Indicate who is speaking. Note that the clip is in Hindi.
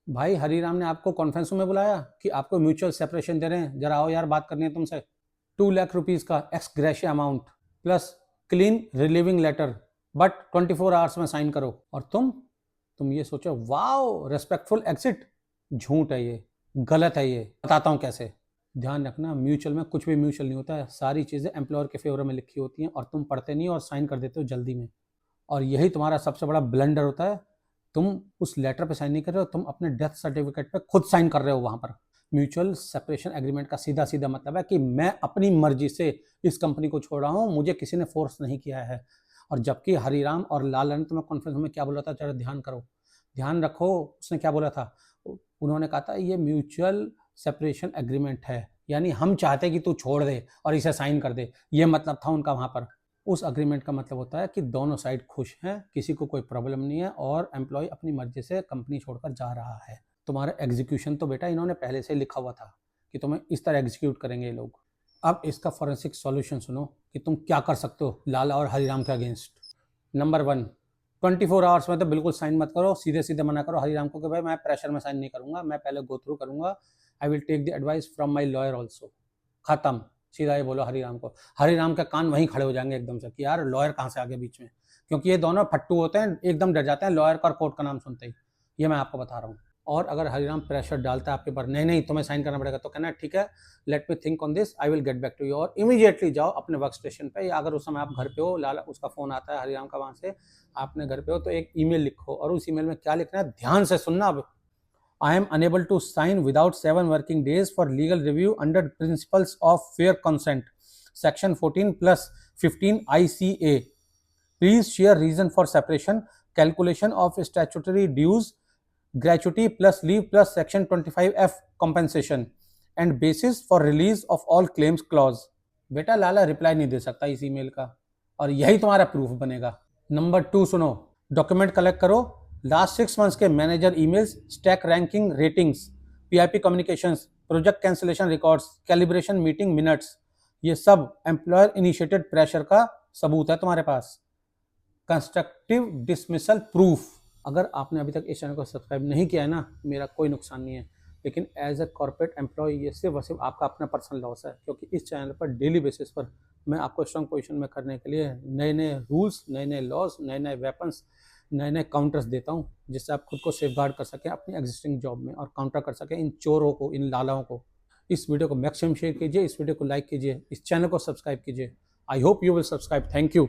Speaker 1: भाई हरीराम ने आपको कॉन्फ्रेंस में बुलाया कि आपको म्यूचुअल सेपरेशन दे रहे हैं, जरा आओ यार बात करनी है तुमसे। 2 लाख रुपीज का ex gratia amount plus clean relieving letter, but 24 hours में साइन करो। और तुम ये सोचो वाओ रेस्पेक्टफुल एग्जिट। झूठ है ये, गलत है ये, बताता हूँ कैसे। ध्यान रखना, म्यूचुअल में कुछ भी म्यूचुअल नहीं होता है, सारी चीज़ें एम्प्लॉयर के फेवर में लिखी होती हैं और तुम पढ़ते नहीं और साइन कर देते हो जल्दी में। और यही तुम्हारा सबसे बड़ा ब्लंडर होता है। तुम उस लेटर पे साइन नहीं कर रहे हो, तुम अपने डेथ सर्टिफिकेट पे खुद साइन कर रहे हो वहां पर। म्यूचुअल सेपरेशन एग्रीमेंट का सीधा सीधा मतलब है कि मैं अपनी मर्जी से इस कंपनी को छोड़ रहा हूँ, मुझे किसी ने फोर्स नहीं किया है। और जबकि हरिराम और लाल ने तुम्हें कॉन्फ्रेंस में क्या बोला था, जरा ध्यान करो, ध्यान रखो। उसने क्या बोला था? उन्होंने कहा था ये म्यूचुअल सेपरेशन एग्रीमेंट है, यानी हम चाहते कि तू छोड़ दे और इसे साइन कर दे, ये मतलब था उनका वहां पर। उस अग्रीमेंट का मतलब होता है कि दोनों साइड खुश हैं, किसी को कोई प्रॉब्लम नहीं है और एम्प्लॉय अपनी मर्जी से कंपनी छोड़कर जा रहा है। तुम्हारा एग्जीक्यूशन तो बेटा इन्होंने पहले से लिखा हुआ था कि तुम्हें इस तरह एग्जीक्यूट करेंगे ये लोग। अब इसका फॉरेंसिक सॉल्यूशन सुनो कि तुम क्या कर सकते हो लाला और हरिराम के अगेंस्ट। नंबर 1, 24 आवर्स में तो बिल्कुल साइन मत करो, सीधे सीधे मना करो हरिराम को कि भाई मैं प्रेशर में साइन नहीं करूंगा, मैं पहले गो थ्रू करूंगा, I will take the advice from my lawyer also. खत्म। सीधा ये बोलो हरिराम को। हरिराम के कान वहीं खड़े हो जाएंगे एकदम से कि यार लॉयर कहाँ से आगे बीच में, क्योंकि ये दोनों फट्टू होते हैं, एकदम डर जाते हैं लॉयर का और कोर्ट का नाम सुनते ही। ये मैं आपको बता रहा हूँ। और अगर हरिराम प्रेशर डालता है आपके ऊपर, नहीं नहीं तुम्हें साइन करना पड़ेगा, तो कहना ठीक है, let me think on this, I will get back to you. और इमीडिएटली जाओ अपने वर्क स्टेशन पे, या अगर उस समय आप घर पे हो, लाला उसका फोन आता है हरिराम का वहां से, आपने घर पे हो, तो एक ईमेल लिखो और उस ईमेल में क्या लिखना है ध्यान से सुनना। अब I am unable to sign without 7 working days for legal review under principles of fair consent, section 14 plus 15 ICA. Please share reason for separation, calculation of statutory dues, gratuity plus leave plus section 25F compensation and basis for release of all claims clause. बेटा लाला रिप्लाई नहीं दे सकता इस ईमेल का, और यही तुम्हारा प्रूफ बनेगा। नंबर 2 सुनो, डॉक्यूमेंट कलेक्ट करो, लास्ट 6 मंथ्स के manager emails, stack ranking ratings, PIP communications, project cancellation records, calibration meeting minutes, ये सब एम्प्लॉयर इनिशिएटेड प्रेशर का सबूत है तुम्हारे पास। Constructive dismissal proof. अगर आपने अभी तक इस चैनल को सब्सक्राइब नहीं किया है ना, मेरा कोई नुकसान नहीं है, लेकिन एज ए कॉर्पोरेट एम्प्लॉय ये सिर्फ और सिर्फ आपका अपना पर्सनल लॉस है, क्योंकि इस चैनल पर डेली बेसिस पर मैं आपको स्ट्रॉन्ग पोजीशन में करने के लिए नए नए रूल्स, नए नए लॉज, नए नए वेपन्स, नए नए काउंटर्स देता हूँ, जिससे आप खुद को सेफ गार्ड कर सकें अपनी एग्जिस्टिंग जॉब में और काउंटर कर सकें इन चोरों को, इन लालाओं को। इस वीडियो को मैक्सिमम शेयर कीजिए, इस वीडियो को लाइक कीजिए, इस चैनल को सब्सक्राइब कीजिए। I hope you will subscribe. Thank you.